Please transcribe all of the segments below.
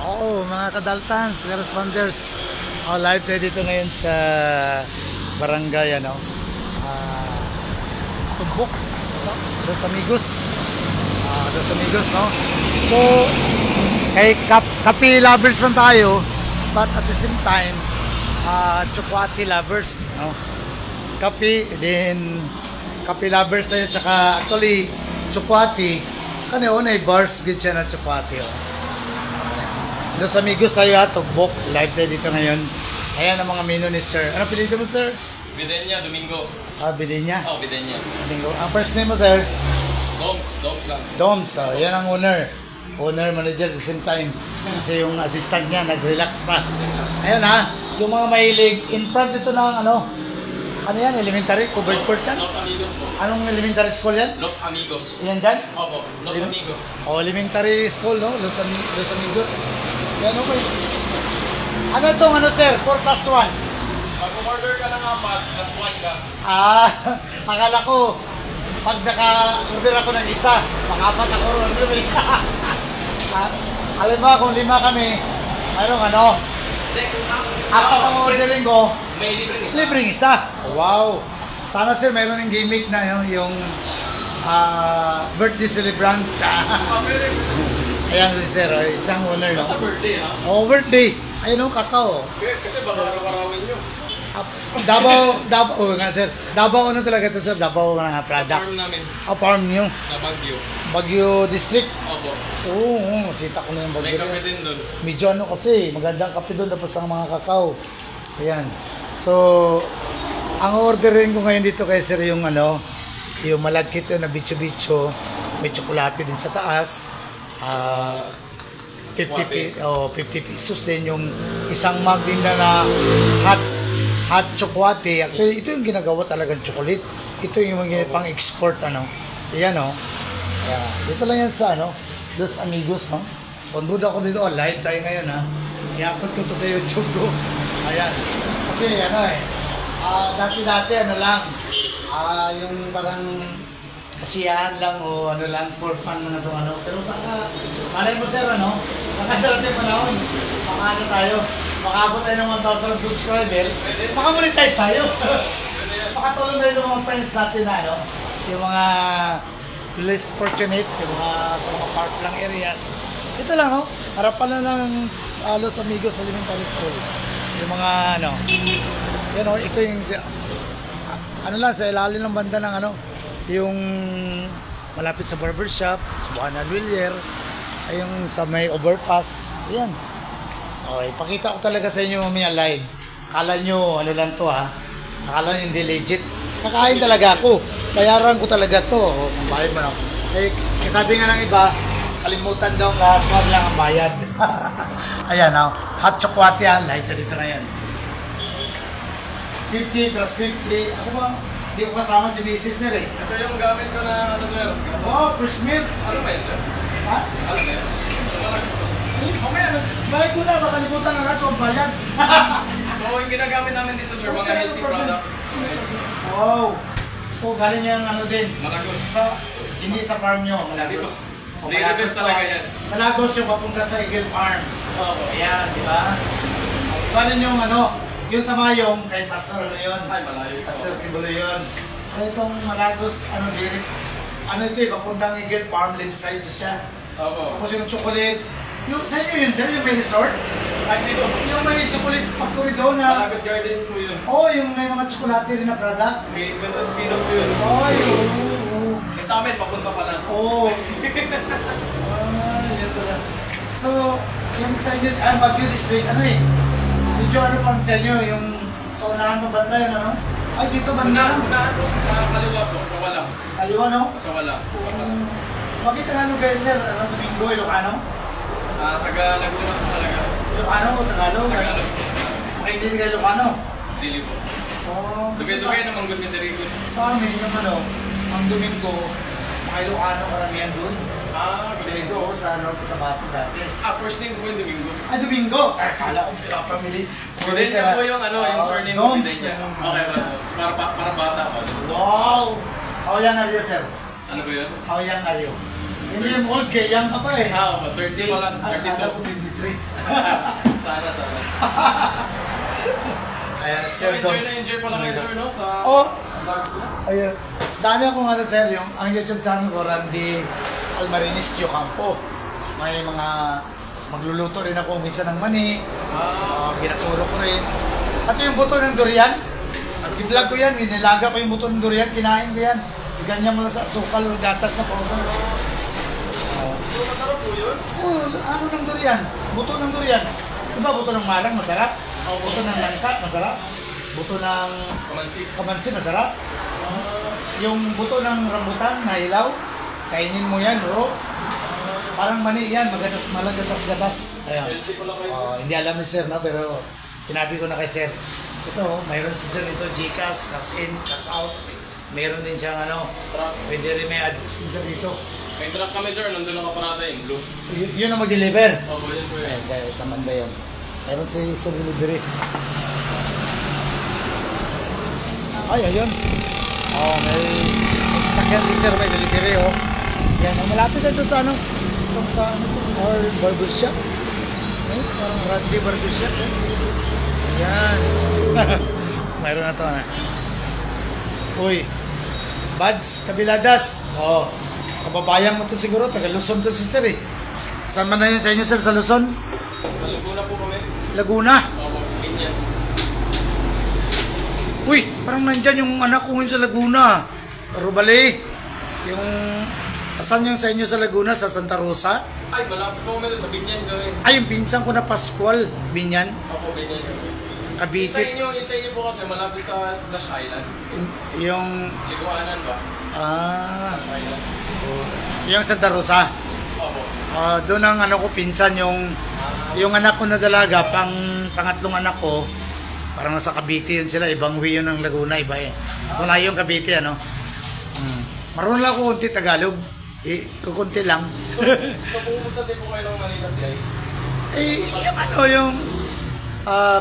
Oo, mga kadaltans, corresponders. Live tayo dito ngayon sa barangay, Tumbok, Dos Amigos. Dos Amigos, no? So, kay kape lovers lang tayo, but at the same time, chocolate lovers, no? Kape, then kape lovers tayo, tsaka actually, chocolate, kanina bars, good siya na chocolate, Dos Amigos tayo Tumbok. Live tayo dito ngayon. Ayan ang mga menu ni Sir. Ano pinili mo, Sir? Bidenya, Domingo. Bidenya? Oo, Bidenya. Domingo. Ang first name mo, Sir? Doms lang. Doms. Yan ang owner. Owner, manager at the same time. Kasi yung assistant niya, nag-relax pa. Ayan yung mga mahilig. In front dito ng ano yan? Elementary? Covered court yan? Los Amigos po. Anong elementary school yan? Los Amigos. Yan dyan? Opo, Los Amigos. Elementary school, no? Los Amigos. Yan, okay. Ano itong, Sir? 4+1? Pag order ka ng 4, plus 1 ka. Akala ko, pag naka-order ako ng isa, makapat ako order ng isa. Alam mo, kung 5 kami, mayroong apat ang ordering ko, may libreng isa. Wow! Sana, Sir, mayroon yung gimmick na yung birthday celebrant. Ayan si Sir, isang owner. Basta birthday, ha? Birthday. Ayun kakao. Kasi baka araw-arawin nyo. Davao nga, Sir. Davao talaga ito, Sir. Davao nga product. Sa farm namin. Farm nyo. Sa Baguio. Baguio District. Opo. Oo, nakita ko na yung Baguio. May kape din doon. Medyo kasi, magandang kape doon tapos ang mga kakao. Ayan. So, ang ordering ko ngayon dito kay Sir yung yung malagkit na bicho-bicho. May tsokolate din sa taas. 50 pesos din yung isang mug din na hot chocolate. Actually, ito yung ginagawa talagang chocolate. Ito yung mga pang-export Ayan Ayan. Dito lang yan sa Dos Amigos Kung duda ko dito, live tayo ngayon I-upload ko to sa YouTube ko. Ayan. Kasi dati-dati yung parang kasiyahan lang o lang for fun na pero baka malay mo, Sir, baka darating panahon tayo, makaabot tayo ng 1,000 subscriber, baka monetize tayo. Baka tulong tayo ng mga friends natin yung mga less fortunate, yung mga sa mga park lang areas. Ito lang harapan lang ng Los Amigos Elementary School. Yung mga ito yung lang sa ilalim ng banda ng yung malapit sa barbershop, sa Buana Villar, ay yung sa may overpass. Ayan. Okay, pakita ko talaga sa inyo mamaya live. Akala nyo lang to Akala nyo hindi legit. Kakain talaga ako. Bayaran ko talaga to. Bayad mo na ako. Kasabi nga ng iba, kalimutan daw lahat, wag lang ang bayad. Ayan hot chocolate live dito na yan. 50 plus 50. Ako ba? Hindi ko kasama si Mrs. Sir Ito yung gamit ko na sir. Fresh milk. Ano ba yun, sir? Ha? Ano ba yun? Sa mga gusto. Bayad ko na, baka limutan na lahat kung bayad. So, yung ginagamit namin dito, sir, mga healthy products. Wow. So, galing yung din. Malagos. Hindi sa farm nyo, Malagos. Nilibes talaga yan. Malagos yung papunta sa Eagle Farm. Ayan, di ba? Galing yung yung tamayong kay Pastor yun. Ay, malayo. Pastor Kibulo yun. Itong Malagos, ito papuntang Eagle Farm, left side siya. Tapos yung chocolate. Sa inyo yun, sir, yung may resort? Ay, dito. Yung may chocolate factory doon Malagos Garden po yun. yung may mga chocolate rin na product. May ganda speed up yun. Sa amin, papunta pa lang. Yan pala. So, yung sa inyo, Baguio District, medyo pang sa inyo, yung sa unahan mo banda yun, Ay, dito banda. Unahan po, sa kaliwa po, sa wala. Kaliwa, Sa wala. Bakit kayo, sir? Domingo, Ilocano? Taga Laguna po talaga. Ilocano o Tagalog? Tagalog. Hindi ka Ilocano? Dili po. Dugay-dugay naman good Federico. Sa amin, ang Domingo, mga Ilocano karamihan doon. Dito sa North Cotabato dati. First name po yung Domingo. Domingo! Akala ko family. Bidenya po yung yung surname ko, Bidenya. Okay, para bata pa. Wow! How young are you, sir? Ano ba yun? How young are you? Hindi yung old, kaya young ka pa 30 pa lang. 32. libre. Sana. Ayan, So, Sir Doms. enjoy pala kayo, sir, no? Sa Oh, vlog sila. ayun. Dami akong ano, sir, yung ang YouTube channel ko, Randy Almarinis Campo. May mga magluluto rin ako minsan ng mani. Ginaturo ko rin. At yung buto ng durian, i-vlog ko yan, nilaga ko yung buto ng durian, kinain ko yan. Ganyan mo lang sa sukal o gatas na powder. So, masarap po yun? Ano ng durian? Buto ng durian. Diba buto ng malang masarap? Buto ng langka masarap? Buto ng kamansi masarap? Yung buto ng rambutan na hilaw, kainin mo yan, bro. Parang mani yan, malagatas-gatas. Ayan. Hindi alam ni sir, no? Pero sinabi ko na kay sir. Ito, mayroon si sir ito, Gcash, cash in, cash out. Mayroon din siyang ano, pwede rin may address din siya dito. May truck kami, sir. Nandun ang kaparada yung blue. Yun ang mag-deliver. Opo, yun po yun. Sa Manda yun. Mayroon si sir delivery. Ay, ayun. May sakyan ni sir, may delivery, oh. Yan, malapit na ito sa ano, itong sa ano, or barbershop. Parang Randy barbershop, eh. Yan. Mayroon na ito, Uy, Buds, Kabiladas. Kababayan mo to siguro, taga Luzon to si sir, eh. Saan man na yun sa inyo, sir, sa Luzon? Sa Laguna po kami. Laguna. Opo, ganyan. Uy, parang nandyan yung anak ko ngayon sa Laguna. Rubali. Yung, asan yung sa inyo sa Laguna? Sa Santa Rosa? Ay, malapit po kami sa Binyan kami. Ay, yung pinsan ko na Pascual. Binyan. Opo, Binyan kami. Sa Cavite. inyo po kasi malapit sa Splash Island. Yung, Liguanan ba? Splash Island. yung Santa Rosa. Opo. Doon ang ano ko, pinsan, yung anak ko na dalaga, pangatlong anak ko, parang nasa Cavite yun sila, ibang way yun ng Laguna, iba eh. So na yung Cavite, ano. Marunong lang ako kunti Tagalog. Kukunti lang. So pumunta din po kayo ng Manila, Jay? Yung ano, yung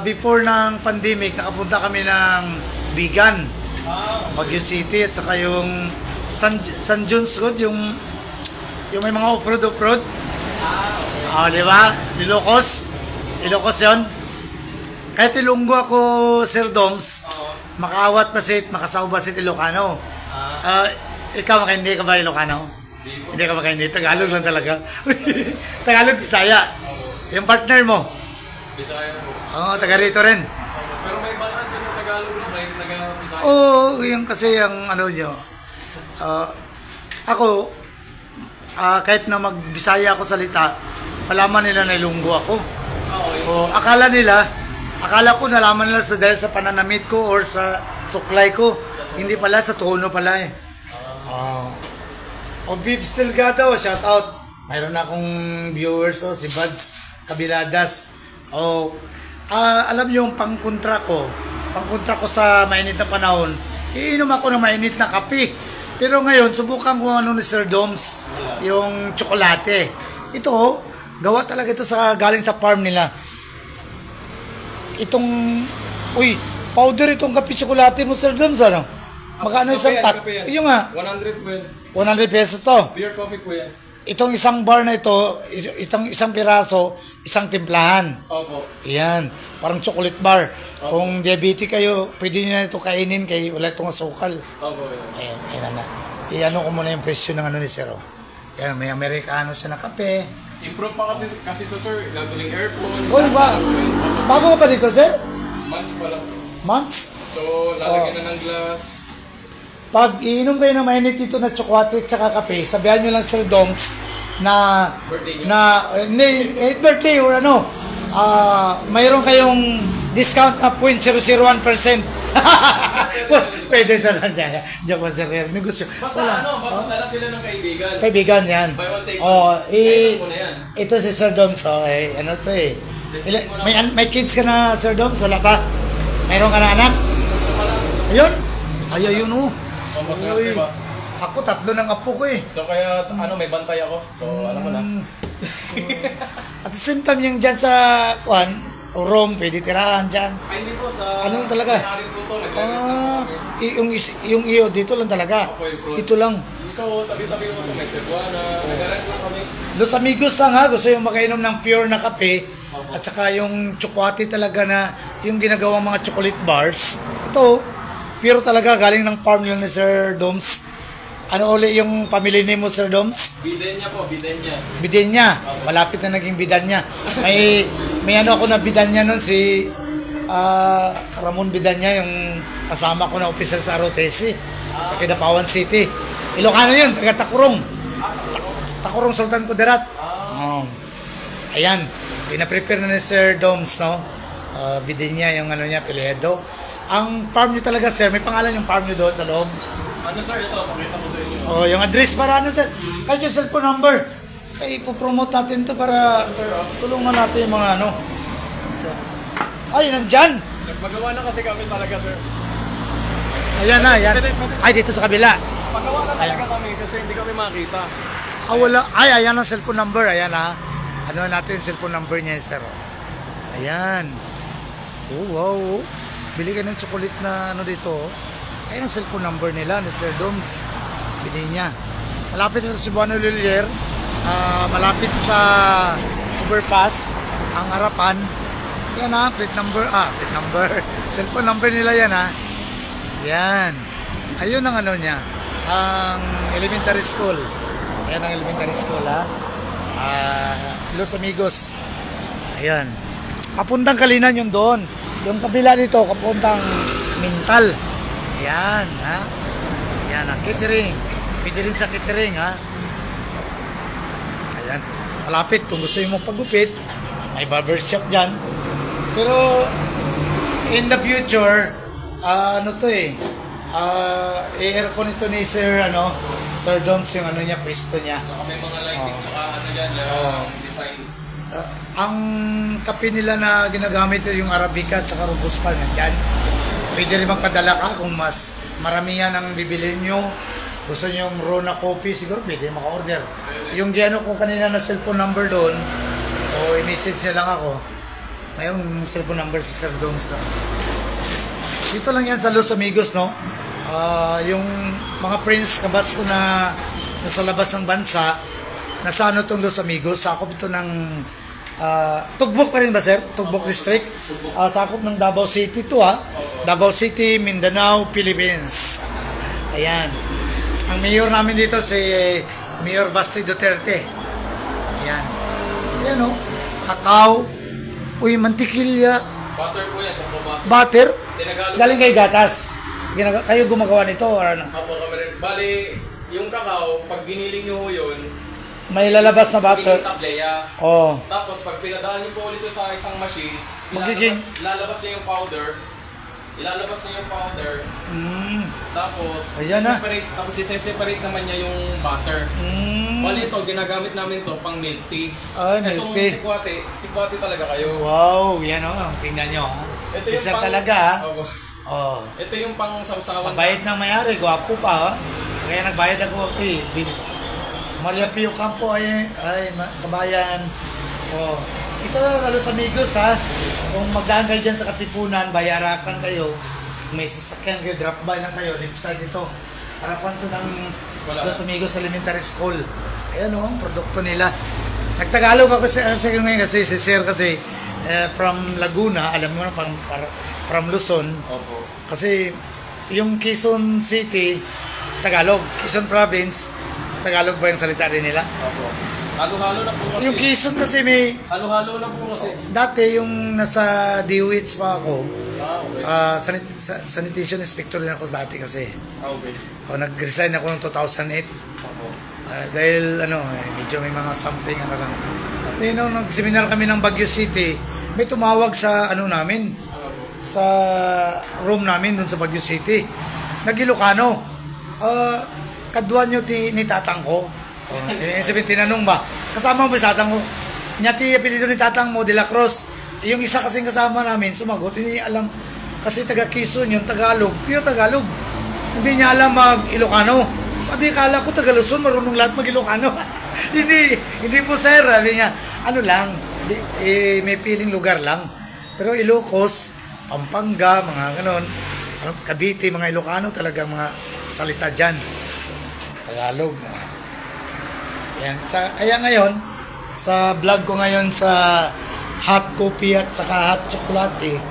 before ng pandemic, nakapunta kami ng Bigan, Baguio City, at saka yung San John's Road, yung may mga off-road. Okay. Di ba? Ilocos yun. Kahit Ilonggo ako, Sir Doms, makaawat pa si, makasaw ba si Ilocano? Ikaw hindi ka ba Ilocano? Hindi ka ba hindi? Tagalog lang talaga. Tagalog, Bisaya. Yung partner mo? Bisaya po. Oo, taga rito rin. Pero may balaan din ng Tagalog na kahit taga-Bisaya. Oo, yung kasi yung ano nyo. Ako, kahit na mag-Bisaya ako salita, malaman nila na Ilonggo ako. Okay. Akala ko nalaman nila dahil sa pananamit ko or sa suklay ko. Hindi pala, sa tono pala eh. Beef Stilgado, shout out. Mayroon na akong viewers, si Buds Kabiladas. Alam niyo yung pangkontra ko sa mainit na panahon, iinom ako ng mainit na kape. Pero ngayon, subukan ko ano ni Sir Doms, yung tsokolate. Ito, gawa talaga ito galing sa farm nila. Itong, powder itong kape tsokolate mo, Sir Doms, ano? Magkano isang pack? Yung nga. 100 po yan. 100 pesos to. Beer coffee po yan. Itong isang bar na ito, isang piraso, isang timplahan. Opo. Yan, parang chocolate bar. Kung diabetic kayo, pwede nyo na ito kainin kaya wala itong asukal. Opo. Ayan na. I-ano ko muna yung presyo ng ano ni Sir. Kaya may Amerikano siya na kape. Improve pa kasi to, sir. Gagaling aircon. Bago pa dito, Sir? Months pa lang. Months? So, lalagyan na ng glass. Pag iinom kayo ng mainit dito na tsokolate at saka kape, sabihan nyo lang Sir Doms na birthday or ano, mayroon kayong discount na 0.001%. Pwede sa lang. Joke Sir, negosyo. Basta dala sila ng kaibigan. Kaibigan yan. Buy one, take one. Kailan mo na yan. Ito si Sir Doms, ano to eh. May kids ka na, Sir Doms? Wala pa? Mayroon ka na anak? Ayun. Saya yun Maswerte ba? Ako 3 ng apo ko eh. So kaya may bantay ako. So alam mo na. At the same time yung dyan sa room, pwede tirahan dyan. Ay, hindi po sa... Ano talaga? May-ari po to, nagre-rent Yung, yung iyo, dito lang talaga. Ako yung fruit. Ito lang. Isa po, tabi-tabi po ito, may Cebuana. Nagre-rent po kami. Los Amigos lang ha, gusto yung makainom ng pure na kape at saka yung chocolate talaga na yung ginagawang mga chocolate bars. Ito, pure talaga galing ng farm yun ni Sir Doms. Ano uli yung pamili ni mo, Sir Doms? Bidenya po, bidenya. Bidenya. Malapit na naging bidanya. May ano ako na bidanya nun, si Ramon Bidanya, yung kasama ko na officer sa ROTC sa Kidapawan City. Ilocano yun, taga Takurong. Takurong Sultan Kudarat. Ayan, pinaprepare na ni Sir Doms, no? Bidenya yung ano niya, Piledo. Ang farm niyo talaga, sir, may pangalan yung farm niyo doon sa loob. Ano sir, ito, pakita ko sa inyo. Oh, yung address para ano, sir? Kahit yung cellphone number. Kaya ipopromote natin to para tulungan natin yung mga ano. Ay, nandyan! Magawa na kasi kami talaga sir. Ayan na, ayan. Ay, dito sa kabila. Magawa na talaga kami kasi hindi kami makita. Wala. Ay, ayan ang cellphone number. Ayan ha. Ano natin yung cellphone number niya, sir. Ayan. Oh, wow. Bili ka ng chocolate na ano dito. Ayan ang cellphone number nila ni Sir Doms. Bili niya. Malapit ito sa Cebuano Lilier. Malapit sa overpass. Ang harapan. Yan ha. Plate number. Plate number. Cellphone number nila yan ha. Yan. Ayun ang ano niya. Ang elementary school. Ayan ang elementary school ha. Los Amigos. Ayan. Kapuntang Kalinan yung doon. Yung kabila dito, kapuntang Mintal. Ayan, ha? Ayan, ang catering. Pwede rin sa catering, ha? Ayan. Malapit, kung gusto mo pagupit, may barbershop dyan. Pero, in the future, ano to eh, i-aircon ito ni Sir, Sir Doms yung ano niya, pwesto niya. Saka may mga lighting, saka ano dyan, design. Ang kape nila na ginagamit yung Arabica at saka Robusta nandyan. Pwede rin magpadala ka kung mas maramihan ang bibilin nyo. Gusto nyo yung raw na coffee, siguro pwede maka-order. Yung giano ko kanina na cellphone number doon, o i-message nyo lang ako. Mayroong cellphone number sa Sir Doms na. Dito lang yan sa Los Amigos, no? Yung mga friends, kabats ko na nasa labas ng bansa, nasa ano itong Los Amigos, sakop ito ng Tugbok pa rin ba, sir? Tugbok District. Sakop ng Davao City to, ha? Davao City, Mindanao, Philippines. Ayan. Ang mayor namin dito si Mayor Basti Duterte. Ayan. Ayan, o. Kakao. Uy, mantikilya. Butter po yan, Butter? Tinagalog. Galing kay gatas. Kayo gumagawa nito, or ano? Apo kami rin. Bali, yung kakao, pag giniling nyo yun, May lalabas na butter. magiging tableya. Oh. Tapos pag pinadaan niyo po ulit sa isang machine, Magiging- lalabas niya yung powder. Ilalabas niya yung powder. Tapos, Ayan na. Tapos isa-separate naman niya yung butter. Bali ito, ginagamit namin to pang milk tea. Ay, milk tea. Itong sikwate talaga kayo. Wow, yan o. Tingnan nyo, ha? Ito yung Isa pang- talaga, ha? Opo. Oh. Ito yung pang sausawan Mabait ng mayari, gwapo pa, ha? Kaya nagbayad ako, bilis. Maria Pio Campo, kabayan. Oh. Ito, Los Amigos, ha? Kung magdaan kayo dyan sa Katipunan, bayarakan kayo. May sasakyan kayo, drop by lang kayo, left side ito. Harapan to ng Los Amigos Elementary School. Ayan o, ang produkto nila. Nagtagalog ako sa ngayon kasi si Sir kasi from Laguna, alam mo na, from Luzon. Opo. Kasi yung Quezon City, Tagalog. Quezon Province, Tagalog ba yung salita din nila? Opo. Halo-halo na po kasi. Yung Quezon kasi may, Halo-halo na po kasi. dati yung nasa DOH pa ako, Okay. sanitation inspector din ako dati kasi. Okay. Nag-resign ako noong 2008. Opo. Dahil medyo may mga something lang. Then nung nag-seminar kami ng Baguio City, may tumawag sa namin, sa room namin dun sa Baguio City. Nag-Ilocano. Kadwa nyo ni tatang ko. Sabihin, tinanong ba, kasama mo ba sa tatang ko? Nyati apelido ni tatang mo, De La Cruz. Yung isa kasing kasama namin, sumagot, hindi niya alam, kasi taga Quezon yung Tagalog, pure Tagalog. Hindi niya alam mag-Ilocano. Sabi, kala ko taga Luzon, marunong lahat mag-Ilocano. hindi po sir, sabi niya, ano lang, may piling lugar lang. Pero Ilocos, Pampanga, mga ganon, Cavite, mga Ilocano talagang mga salita dyan. Tagalog. Yan. Kaya ngayon, sa vlog ko ngayon sa hot coffee at saka hot chocolate,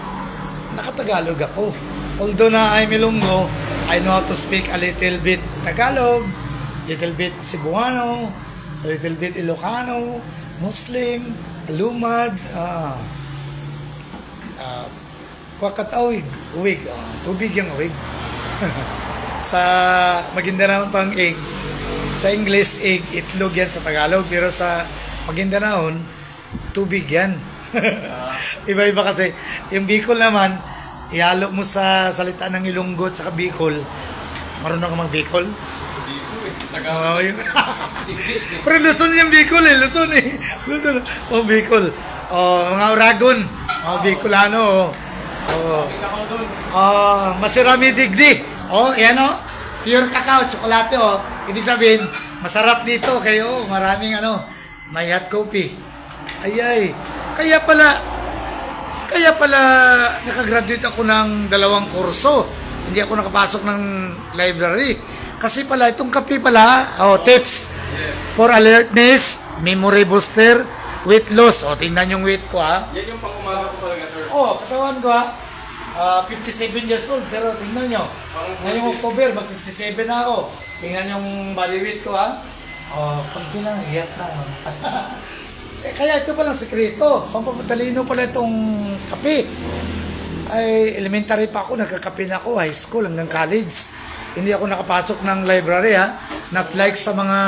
nakatagalog ako. Although na I'm Ilonggo, I know how to speak a little bit Tagalog, little bit Cebuano, a little bit Ilocano, Muslim, Lumad, Kwakatawig, uwig, tubig yung uwig. Sa Maguindanao pang egg, sa English egg, itlog yan sa Tagalog, pero sa Maguindanao, tubig yan. Iba-iba kasi. Yung Bicol naman, ihalo mo sa salita ng Ilonggo at saka Bicol. Marunong ka mag-Bicol? Hindi po eh. Tagalog. English eh. Pero Luzon yung Bicol eh. Luzon eh. Luzon. Oh, Bicol. Oh, mga Oragon. Oh, Bicolano. Oh. Masirami digdi. Oh, yan oh. Pure cacao, tsokolate oh. Ibig sabihin, masarap dito kayo. Maraming may hot coffee. Ayay. Kaya pala nakagraduate ako ng 2 kurso. Hindi ako nakapasok ng library. Kasi pala, itong kape pala, tips for alertness, memory booster, weight loss. Tingnan yung weight ko ha. Yan yung pang-umaga ko talaga, sir. Katawan ko ha. 57 years old, pero tingnan nyo. Ngayong October, mag-57 na ako. Tingnan yung body weight ko ha. Pagki lang, hiyat na. Kaya ito palang sekreto. Pampatalino pala itong kape. Ay, elementary pa ako, nagkakape na ako, high school hanggang college. Hindi ako nakapasok ng library ha. Not like sa mga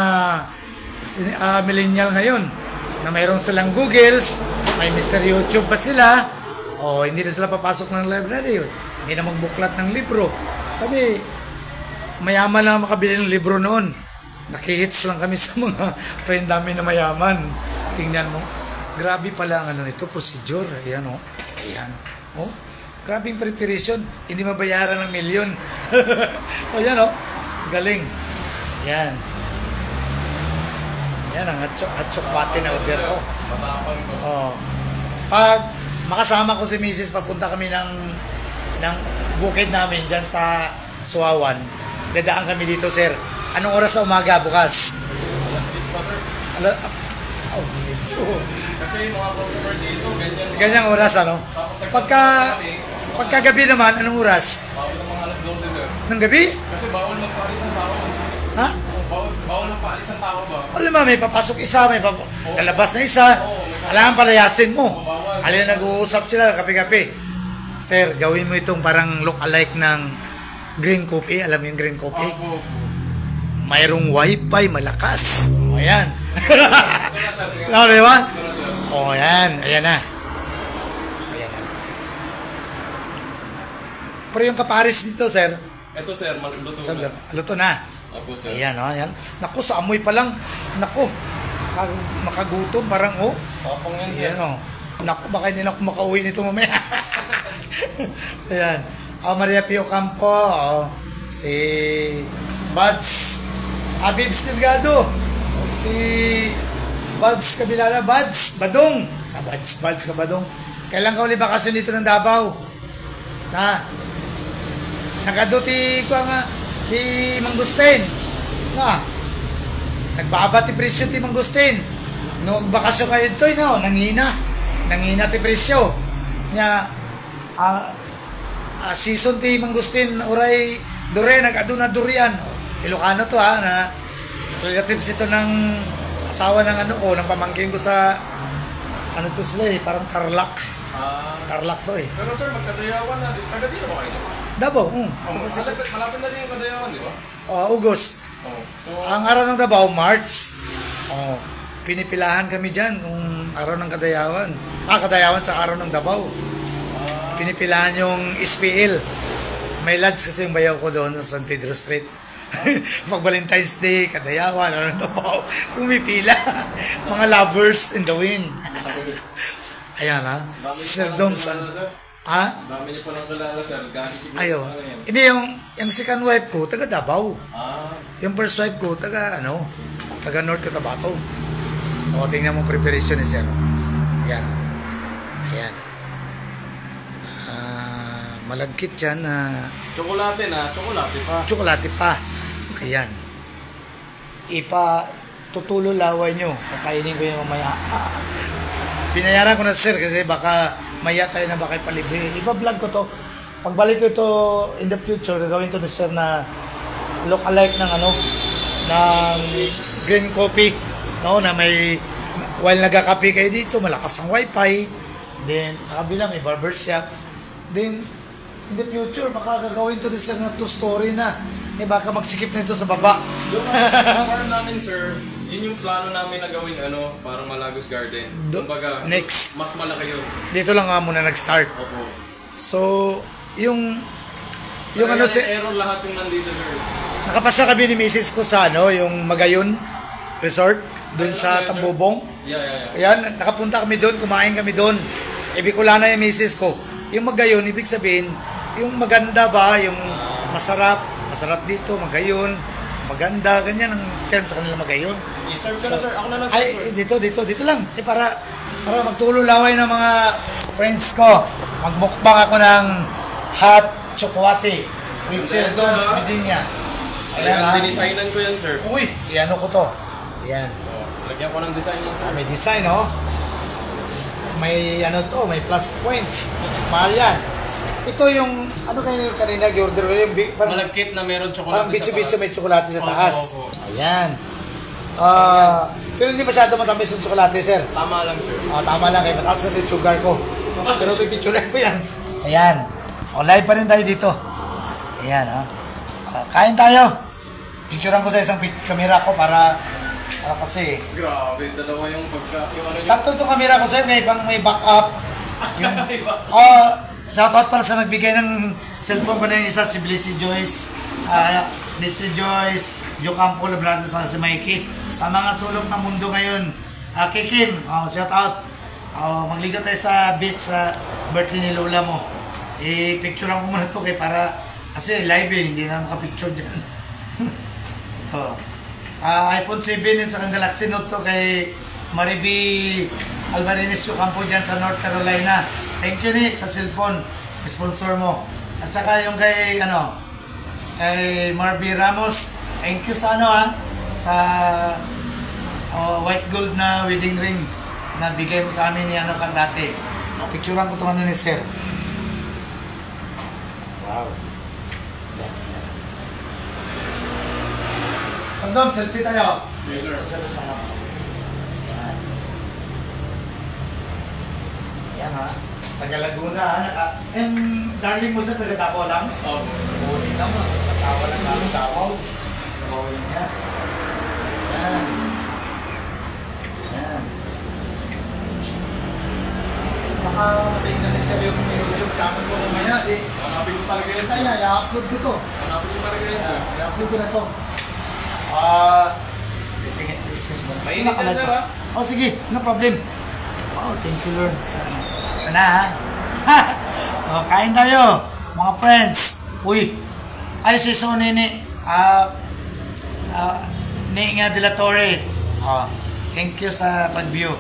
millennial ngayon na mayroon silang Googles, may Mr. YouTube pa sila. Hindi na sila papasok ng library. Hindi na magbuklat ng libro. Kami, mayaman lang makabili ng libro noon. Nakihits lang kami sa mga friend namin na mayaman. Tingnan mo. Grabe pala ang nito, procedure. Ayan o. Ayan. Grabing preparation. Hindi mabayaran ng milyon. Ayan o. Galing. Ayan. Ayan ang atsokwate na order ko. Pag makasama ko si Mrs. papunta kami ng bukid namin dyan sa Suawan. Dadaan kami dito, sir. Anong oras sa umaga bukas? Alas 10 pa, sir. Medyo. Kasi mga customer dito, Ganyang oras, ano? Pagkagabi naman, anong oras? Bawal ng mga alas 12, sir. Ng gabi? Kasi bawal magpaalis ng tao. Ha? Bawal magpaalis ng tao ba? Alam mo, may papasok isa, may lalabas na isa. Alam, palayasin mo. Alam, nag-uusap sila, kape-kape. Sir, gawin mo itong parang look-alike ng green coffee. Alam mo yung green coffee? Mayroong wifi, malakas. Ayan. Alam mo ba? Ayan. Ayan na. Ayan na. Pero yung kaparis dito, sir. Ito, sir, luto na. Luto na. Opo, sir. Ayan, ayan. Naku, sa amoy pa lang. Naku, makagutom. Parang, Papang yan, sir. Ayan, Naku, baka hindi na ako makauwi nito mamaya. Ayan. Maria Pio Campo. Si Buds. Abibs Delgado. Si Buds Kabilala. Buds Badong. Buds Kabadong. Kailan ka uli bakasyon dito ng Davao? Nagaduti ko nga ti Mangustin. Nagbaba ti presyo ti Mangustin. No bakasyon kayo ito, nangina ti presyo. Season ti Mangustin oray dure nag-aduna durian. Ilocano to na relatives ito ng asawa ng ng pamangkin ko sa to sila parang Tarlac. Tarlac to eh. Pero sir, magkadayawan na. Taga dito ba kayo? Davao. Malapit na rin yung kadayawan, di ba? August. So, ang araw ng Davao, March. Pinipilahan kami dyan kung araw ng Kadayawan. Kadayawan sa araw ng Davao. Pinipilahan yung SPL. May lads kasi yung bayaw ko doon sa San Pedro Street. Pag Valentine's Day, Kadayawan, araw ng Davao. Pumipila. Mga lovers in the wind. Ayan Sir Doms. Dami niyo po nang kilala, sir. Ayo. Hindi, yung second wife ko, taga Davao. Yung first wife ko, taga North Cotabato. Tingnan mo preparation ni sir. Ayan. Ayan. malagkit yan na Tsokolate na, tsokolate pa. tsokolate pa. Ayan. Tutulo laway nyo. Kakainin ko yung mamaya. Binayaran ko na sir kasi baka maya tayo na baka ipalibre. Iba-vlog ko to. Pagbalik ko ito in the future, gagawin to ni sir na look-alike ng ng green coffee. No, na may, while nagkakape kayo dito, malakas ang wifi. Then, sa kabila may barbershop. Then, in the future, baka gagawin to ni sir na two-story na. Baka magsikip na ito sa baba. Yung farm namin, sir, yun yung plano namin na gawing parang Malagos Garden. Kumbaga, Next. mas malaki yun. Dito lang nga muna nag-start. Opo. So, yung Error lahat yung nandito, sir. nakapasa kami ni Mrs. ko sa yung Magayon Resort, doon sa Tambubong. Yeah. Ayan, nakapunta kami doon, kumain kami doon. Bicolana yung Mrs. ko. Yung Magayon, ibig sabihin, yung maganda ba, yung masarap dito, Magayon, maganda, ganyan ang term sa kanila Magayon. I-serve ka na, sir. Ako na lang, sir. Ay, dito lang. Para magtulo laway ng mga friends ko. Magmukbang ako ng hot chocolate with Sir Jones Medina. Ayan, dinisignan ko yan, sir. Uy, ano ko to? Ayan. Lagyan ko ng design yan, sir. May design, May may plus points. Mahal yan. Ito yung, kayo kanina, i-order ko yung Malagkit na meron parang tsokolate bitso-bitso may tsokolate sa taas. Opo. Ayan. Pero hindi masyado matamis yung tsokolate, sir. Tama lang, sir. Tama lang, kaya mataas kasi sugar ko. Pero pipicturean ko yan. Ayan. Live pa rin tayo dito. Ayan, kain tayo. Picturean ko sa isang camera ko para kasi Grabe, dalawa yung yung tatlo itong camera ko sir, may backup. Yung, shoutout para sa nagbigay ng cellphone ko na yung isa, si Blessy Joyce, Blessy Joyce, Joe Campo Labrado sa si Mikey. Sa mga sulok ng mundo ngayon, Kikim, shoutout. Magligaw tayo sa beach sa birthday ni Lola mo. I-picturean ko muna ito kasi live hindi na makapicture dyan. Ito. iPhone 7 yun sa Galaxy Note to kay Mariby Alvarez Joe Campo dyan sa North Carolina. Thank you ni sa cellphone, sponsor mo. At saka yung kay Marby Ramos, thank you sa sa white gold na wedding ring na bigay mo sa amin ni kang dati. Picturean ko ito ni sir. Wow. Sandom, selfie tayo. Yes, sir. Yan taga Laguna darling mo sa taga Davao lang? Opo. Buti naman, asawa lang namin sa Davao. Davao niya. Yan. Baka matignan ni sir yung YouTube channel ko mamaya. Hanapin ko talaga yan, sir. Saya, i-upload ko to. Hanapin ko talaga yan, sir. I-upload ko na to. Mainit yan, sir, sige, no problem. Thank you Lord. Kain tayo, mga friends. Uy, ay si Sonny ni Ninga de la Torre. Thank you sa pag-view.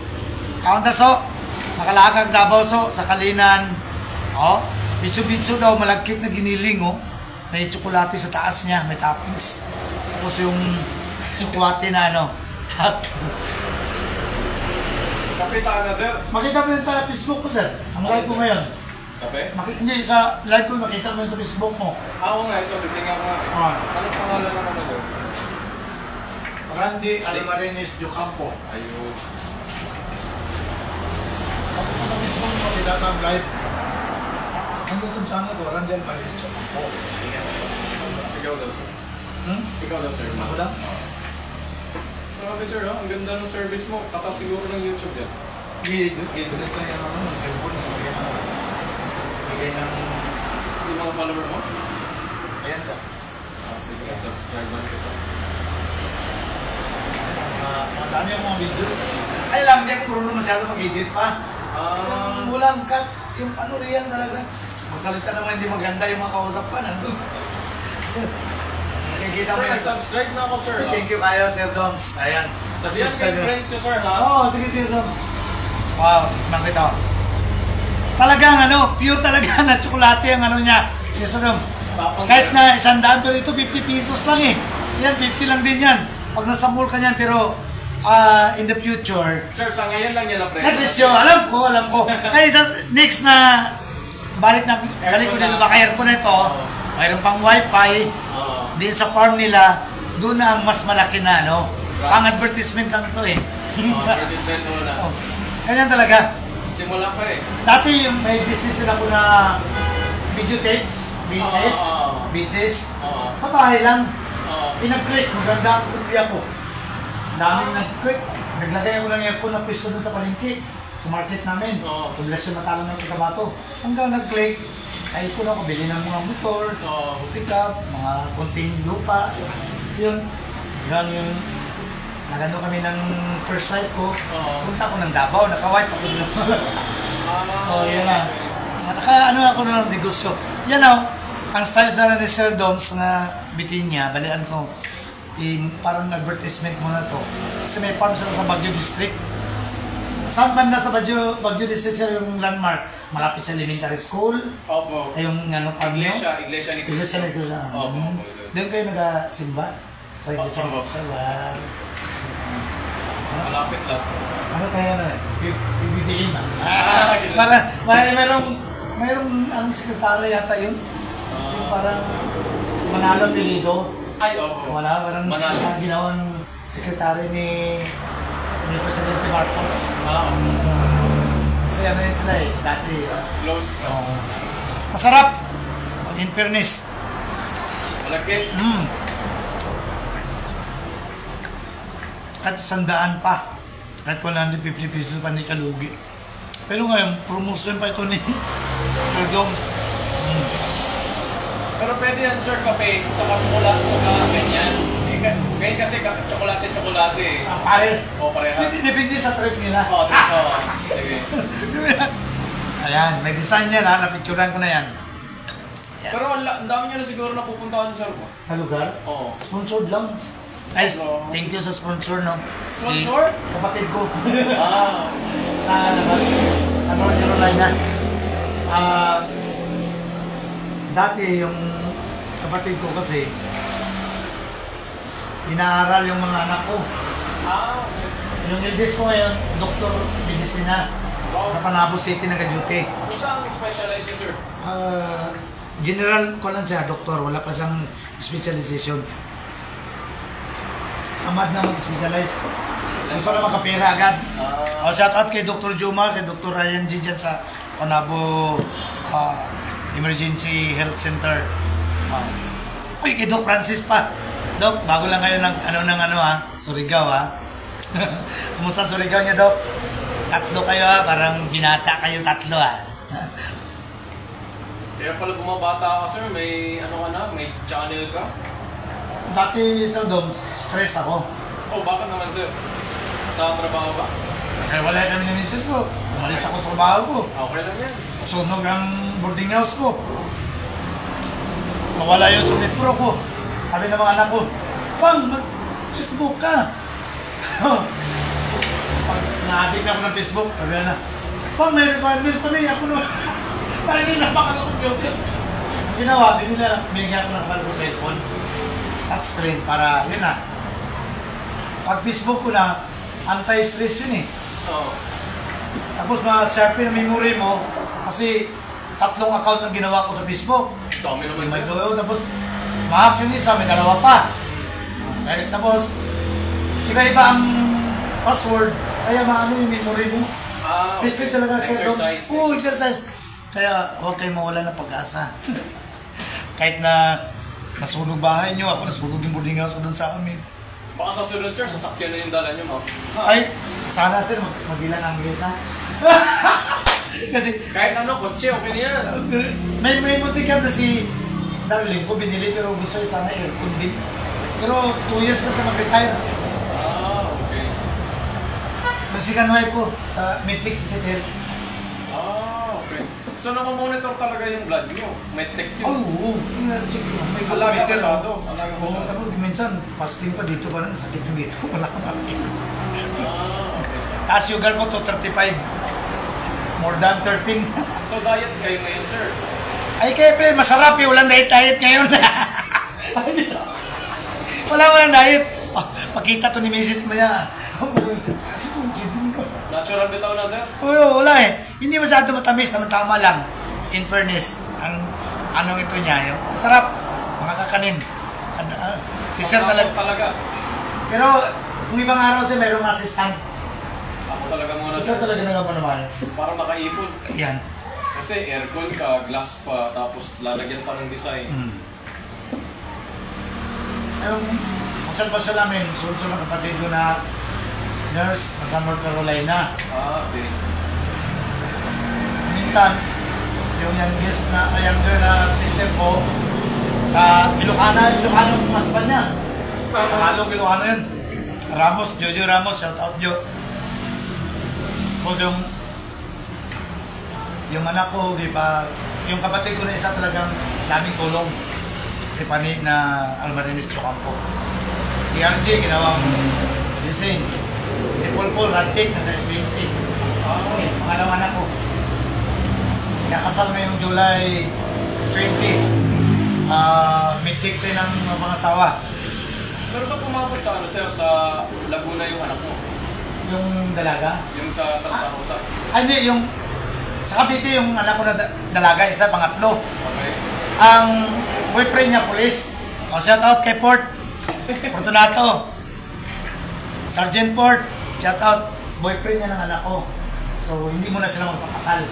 Kaunta so, nakalakag Davao so, sa Kalinan. Bitso-bitso daw, malagkit na giniling May tsokolate sa taas niya, may toppings. Tapos yung tsokolate na hot. Kape sana, sir. Makita mo yun sa Facebook ko, sir. Ang live ko ngayon. Kape? Hindi, sa live ko makita mo yun sa Facebook mo. Oo nga, ito. Titingnan ko nga. Anong pangalan naman, sir? Randy Alvarez Jocampo. Ayun. Ako mo sa Facebook mo, makita ang live. Ang gusto sana ko, Randy Alvarez Jocampo. Ikaw daw, sir. Ikaw daw, sir. Ako lang? Grabe, sir, ang ganda ng service mo. Katas siguro ng YouTube yan. Dito na tayo ng cellphone. Bigay ng... Yung mga follower mo? Ayan, sir. Sige, subscribe lang kita. Mga dami ang mga videos. Ay lang, hindi ako marunong masyado mag-edit pa. Walang cut. Yung real talaga. Masalita naman hindi maganda yung mga kausap pa. Nandun. Nakikita mo Sir, yun. nag-subscribe na ako, sir. Thank you kayo, Sir Doms. Ayan. Sabihan kayo friends ko, sir, ha? Oo, sige, Sir Doms. Wow, tikman kita. talagang pure talaga na tsokolate ang niya. Yes, kahit na 100 pero ito 50 pesos lang eh. Yan, 50 lang din yan. Pag nasa mall ka niyan, pero in the future, Sir, sa ngayon lang yan ang presyo. Alam ko. Kaya next na balik ko dito, baka aircon na ito, mayroon pang wifi, din sa farm nila, doon na ang mas malaki na, pang advertisement lang ito eh. Advertisement muna. Ganyan talaga. Simula pa eh. Dati yung may business din ako na videotapes, beaches. Sa bahay lang. Pinag-click, maganda ang kundi ako. Daming nag-click. Naglagay ako ng aircon na piso dun sa palengke. Sa market namin. Poblasyon Matalang ng Cotabato. Hanggang nag-click, ay ko na ako bili ng mga motor, pick-up, mga konting lupa. Yun. Hanggang yung nagano kami ng first wife ko. Punta ko ng Davao, naka-wife ako sila. Yan na. Ako na ng negosyo. Yan ang style sana ni Sir Doms na bitin niya, balian ko. Parang advertisement muna to. Kasi may farm sila sa Baguio District. Saan banda sa Baguio District siya yung landmark? Malapit sa elementary school. Opo. Yung farm niyo? Iglesia ni Cristo. Opo. Doon kayo nag-simba? Sa Iglesia ni Cristo. Malapit lang. Ano kaya ibibigin na? Mayroong sekretary yata yun. Yung parang Manalo Pilido. Ay, opo. Parang ginawang sekretary ni Presidente Marcos. Kasi yun sila eh, dati. Close. Masarap. In fairness. Malagkit. Kahit 100 pa. Kahit 150 pesos pa ni kalugi. Pero ngayon, promotion pa ito ni Sir Doms. Pero pwede yan, sir, kape, tsaka tsokolate, tsaka ganyan. Ngayon kasi tsokolate eh. Pares. Parehas. Depende sa trip nila. Sige. Ayan, may design yan ha, napicturean ko na yan. Pero ang dami nyo na siguro napupuntahan, sir. Na lugar? Sponsored lang. Ay, thank you sa sponsor, no? Sponsor? Kapatid ko. Sa labas. Sa North Carolina. Dati yung kapatid ko kasi inaaral yung mga anak ko. Yung eldest ko ngayon, Dr. Medicina. Sa Panabo City, nag-duty. Kung saan specialized niya, sir? General ko lang siya, doktor. Wala pa siyang specialization. Tamad na mag-specialize. Gusto na makapira agad. Shout out kay Dr. Jomar, kay Dr. Ryan G. dyan sa Panabo Emergency Health Center. Uy, kay Doc Francis pa. Doc, bago lang kayo ng Surigao Kumusta Surigao niya, Doc? Tatlo kayo parang binata kayo tatlo Kaya pala bumabata ka, sir, may may channel ka? Dati sa Doms, stress ako. Bakit naman, sir? Sa trabaho ba? Kaya wala kami ng misis ko. Umalis ako sa trabaho ko. Okay lang yan. Sunog ang boarding house ko. Nawala yung sumipro ko. Sabi ng mga anak ko, Pang, mag-Facebook ka. Pag na-addict ako ng Facebook, sabi na, Pang, may requirements pa rin. Ako naman. Parang hindi napakan ng computer. Ginawa, binigyan ko ng kapal ko cellphone. Touchscreen para, yun na. Pag Facebook ko na, anti-stress yun eh. Tapos ma-sharpen ang memory mo kasi 3 account ang ginawa ko sa Facebook. Dami naman yun. Tapos ma-hack yung isa, may 2 pa. Tapos iba-iba ang password, kaya maano yung memory mo. Tested talaga sa exercise. Exercise. Kaya huwag kayo mawala ng pag-asa. Kahit na nasunog bahay nyo, ako nasunog yung boarding house ko doon sa amin. Baka sa sunod, sir, sasakyan na yung dala nyo, ma'am. Ay, sana sir, magbilang ang gilita. Kasi kahit kotse, okay na yan. May muntikan na si Darling ko, binili pero gusto niya sana aircon din. Pero 2 years na siya mag-retire. Okay. Masikan wife ko sa Medtech sa City Health. Okay. So, nakamonitor talaga yung blood nyo? Medtech yun? Oo. Check ko. May Alaga meter. masyado. Alaga masyado. Tapos minsan, fasting pa dito pa rin. Sakit yung dito. Wala kang nakikita. Okay. Taas sugar ko to 35. More than 13. So diet kayo ngayon, sir? Ay, Kepe, masarap eh. Walang diet ngayon. Walang diet. Oh, pakita to ni Mrs. Maya. Natural bitaw na, sir? Oo, wala eh. Hindi masyado matamis, tama lang. In fairness, ang anong ito niya, yung masarap, mga kakanin. Si Sir Talaga. Pero, kung ibang araw siya, mayroong assistant. Ako talaga muna, Ikaw sir. talaga naman. Para makaipon. Yan. Kasi aircon ka, glass pa, tapos lalagyan pa ng design. Yung pasal-pasal namin, sunod sa mga kapatid ko na nurse sa North Carolina. Okay. Minsan, yung younger na sister ko, sa Ilocano mas pa niya. Sa halong Ilocano yun. Ramos, Jojo Ramos, shout out Jo. Tapos yung anak ko, di ba, yung kapatid ko na isa talagang daming tulong. Si Pani na Almarinis Chocampo. Si RJ, ginawang design. Si Paul Rantik, nasa SBNC. Sige, pangalawang anak ko. Kasal ngayong July 20. Mitik din ng mga asawa. Pero ba pumapot sa ano, sir, sa Laguna yung anak mo? Yung dalaga? Yung sa Santa Rosa? Hindi, yung sa Cavite yung anak ko na dalaga, isa, pangatlo. Okay. Ang boyfriend niya, police. O, shout out kay Port. Fortunato. Sergeant Port. Shout out. Boyfriend niya ng anak ko. So, hindi mo na sila magpapasal.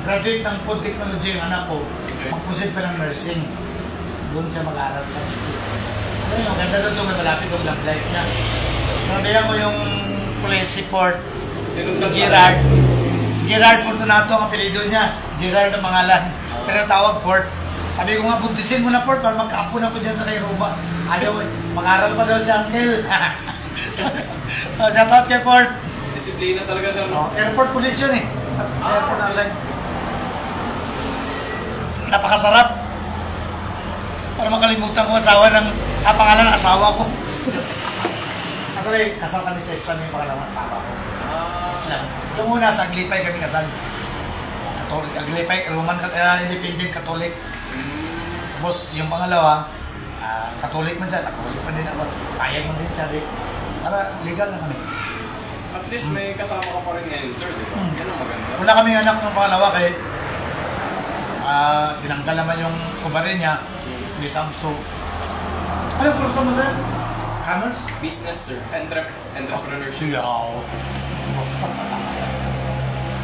Graduate ng food technology yung anak ko. Mag-proceed pa ng nursing. Doon siya mag-aaral sa Ayun, ang ganda doon yung malapit yung love life niya. Sabihan ko yung police si Port. Si Gerard. Gerard Fortunato ang apelido niya. Gerard ang pangalan. Pero tawag Port. Sabi ko nga, buntisin mo na Port para magkaampun ako dyan sa kay Ruba. Ayaw eh. Mag-aral pa daw si Uncle. Shout out kay Port. Disiplina talaga, sir. Airport police yun eh. Sa airport nasan. Napakasarap. Para makalimutan ko asawa ng pangalan ng asawa ko. Actually, kasal kami sa Islam yung pangalan ng asawa ko. Islam. Yung una sa Aglipay kami kasal. Catholic. Aglipay, Roman, Independent Catholic. Tapos yung pangalawa, Catholic man siya. Catholic man din ako. Payag man din siya. Para legal na kami. At least may kasama ka pa rin ngayon, sir, di ba? Yan ang maganda. Wala kaming anak ng pangalawa kay tinanggal naman yung ovarin niya. So, ano kurso mo, sir? Commerce? Business, sir. Entrepreneurship. Wow.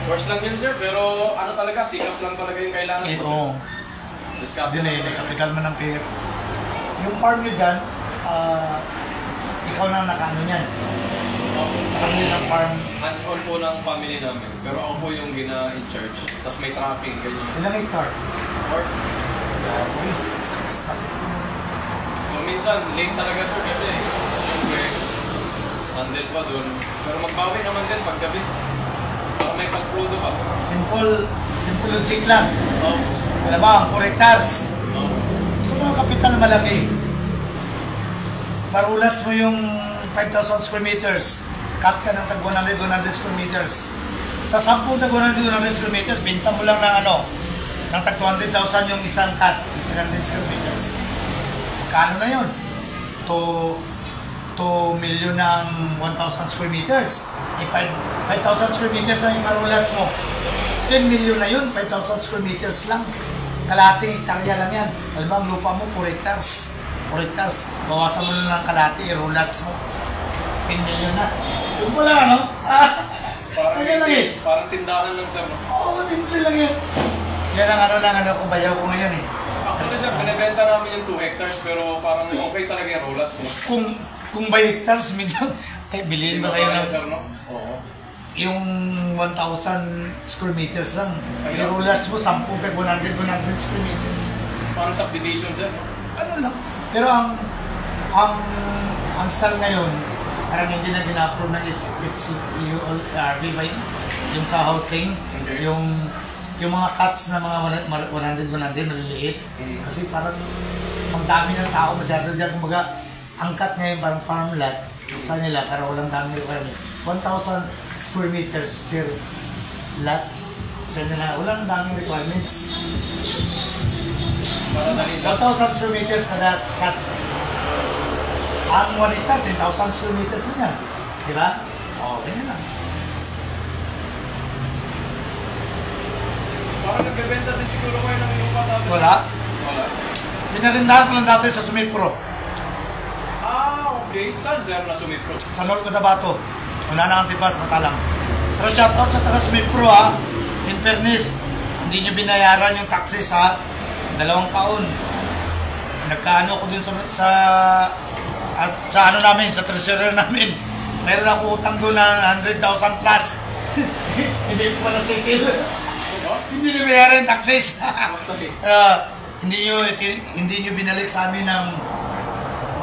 Course lang yun, sir, pero ano talaga, sikap lang talaga yung kailangan mo, sir. Oo. Discover Yun eh, may kapital man ng pair. Yung farm nyo dyan, ikaw na nakaano niyan. Nakano ng farm. Hands-on po ng family namin, pero ako po yung in charge. Tapos may tracking, ganyan. Ilang hectare? Or, so minsan, late talaga, sir, kasi syempre, handle pa dun. Pero magbawi naman din paggabi. Baka may pag-pludo pa. Simple logic lang. Oh. Alam mo, 4 hectares. Oh. Gusto mo ng kapital malaki. Parulats mo yung 5,000 square meters. Cut ka ng tag 100 square meters. Sa 10 tag 100 square meters, binta mo lang ng ng tag 200,000 yung isang cut. 300 square meters. Magkano na yun? 2 million ng 1,000 square meters. 5,000 square meters na yung parulats mo. 10 million na yun, 5,000 square meters lang. Kalating hektarya lang yan. Alam mo, ang lupa mo, 4 hectares. 4 hectares. Bawasan mo lang ng kalati, i-rollats mo. 10 million na. Simple lang, ano? Parang tindahan lang, sir. Oo, simple lang yan. Yan ang kubayaw ko ngayon eh. Actually, sir, binibenta namin yung 2 hectares, pero parang okay talaga yung rollats, no? Kung by hectares, medyo, bilhin ba kayo ng... sir, no? Oo. Yung 1,000 square meters lang. Ayun. Yung rollats mo, 10 tag 100 square meters. Parang subdivision, sir, no? Ano lang. Pero ang style ngayon, parang hindi na gina-approve ng HURB ba yun? Yung sa housing, Okay. yung mga cuts na mga 100, maliliit. Kasi parang ang dami ng tao masyado dyan. Kumbaga, ang cut ngayon parang farm lot. Basta nila, pero walang dami requirement. 1,000 square meters per lot. Ganyan na, wala nang daming requirements. Para dali lang. 1,000 square meters kada cut. Ang walita, 10,000 square meters na yan. Di ba? O, ganyan lang. Parang nagbebenta din siguro kayo ng lupa tapos. Wala. Wala. Pinarindahan ko lang dati sa Sumipro. Okay. Saan sir na sumipro? Sa North Cotabato. Wala na ang tipas, matalang. Pero shoutout sa taga Sumipro ha. In fairness, hindi nyo binayaran yung taxes ha. 2 taon. Nagkaano ko dun sa ano namin, sa treasurer namin. Meron ako utang doon na 100,000 plus. Hindi ko pala settle. Hindi nyo binayaran yung taxes. Hindi nyo binalik sa amin ng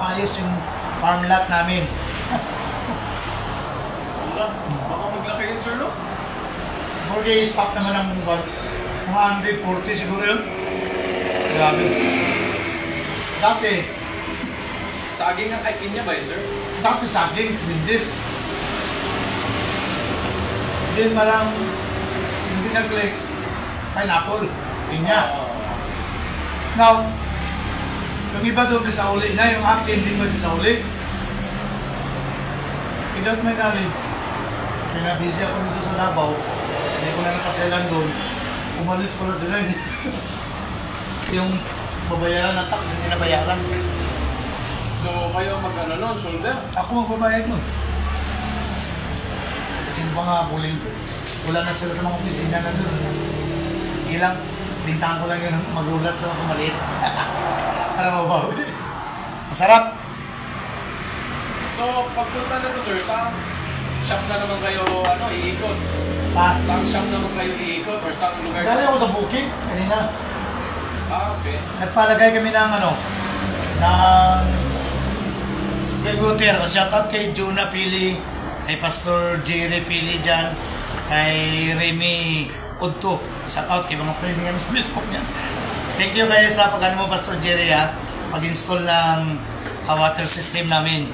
maayos yung farm lot namin. Wala. Baka maglaki yun sir no? Okay, stop naman ang mga 140 siguro yun. Grabe. Dati Saging ng kay Pinya ba yun sir? saging, lindis. Then parang yung pinag-click, pineapple, pinya. Now, yung iba doon sa uli na, yung akin din mo sa uli. Without my knowledge, kaya busy ako dito sa Davao, hindi ko na napaselan doon, umalis ko na sila yun. Yung babayaran ng tax, hindi nabayaran. So kayo mag-ano nun, shoulder? Ako magbabayad nun. Sino ba nga buling ko? Wala na sila sa mga opisina na doon. Sige lang, bintahan ko lang yun magulat sa mga maliit. Para mabawi. Masarap. So pagpunta na to sir, sa shop na naman kayo iikot? Sa Saan shop naman kayo iikot or saan lugar? dali ako sa booking kanina. Okay. Nagpalagay kami ng ng spring water. Shoutout kay Juna Pili, kay Pastor Jerry Pili dyan, kay Remy Udto. Shoutout kay mga friend nga sa Facebook niya. Thank you kayo sa pag-ano mo, Pastor Jerry ha, pag-install ng water system namin.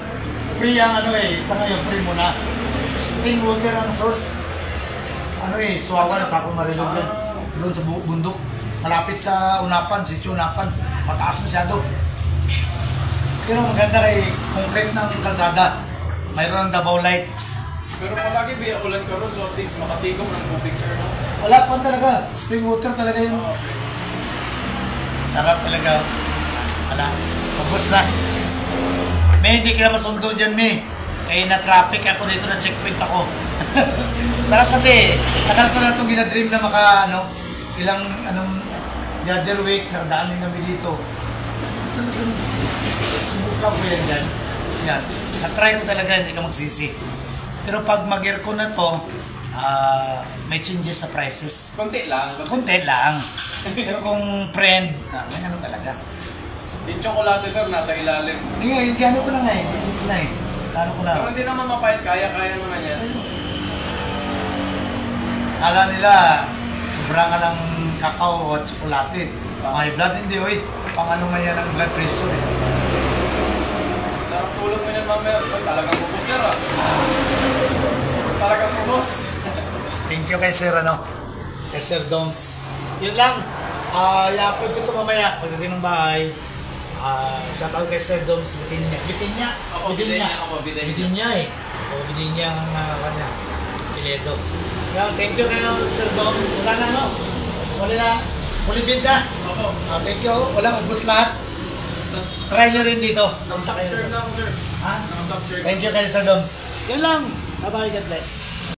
Free ang sa ngayon, free muna. Spring water ang source. Suwawan sa akong Marilog yan. Doon sa bundok. Malapit sa Unapan, sitio Unapan. Mataas masyado. Pero maganda kay concrete ng kalsada. Mayroon ng Davao Light. Pero palagi biya ulan ka ron, so at least makatigom ng tubig sir no? Wala pa talaga. Spring water talaga yun. Sarap talaga. Wala. Pagos na. May hindi ka masundo dyan, May. Kaya na-traffic ako dito, na-checkpoint ako. Sarap kasi, tagal ko na itong ginadream na the other week, nakadaanin kami dito. Subukan ko yan dyan. Yan. Na-try ko talaga, hindi ka magsisi. Pero pag mag-aircon na to, may changes sa prices. Konti lang. Konti lang. Pero kung friend, may ano talaga. Yung tsokolate sir, nasa ilalim. Hindi, gano'n ko na nga eh. Isip ko na eh. Gano'n ko na. Pero hindi naman mapahit, kaya-kaya naman yan. Kala nila, sobrang ka ng kakao at tsokolate. May blood, hindi oy. Pang ano nga yan ang blood pressure eh. Sarap tulog mo yan mamaya. Talagang bubos sir ah. Talagang bubos. Thank you kay Sir kay Sir Doms. Yun lang. I-upload ko ito mamaya pagdating ng bahay. Shoutout kay Sir Doms Bitinya. Bitinya? Ako, Bitinya. Bitinya eh. Bitinya ang kanya. Piledo. Thank you kayo Sir Doms. Wala na Wala na. Mulibid na. Oo. Thank you. Walang ubos lahat. Try nyo rin dito. Nakasubscribe na ako sir. Ha? Nakasubscribe. Thank you kay Sir Doms. Yan lang. Bye-bye. God bless.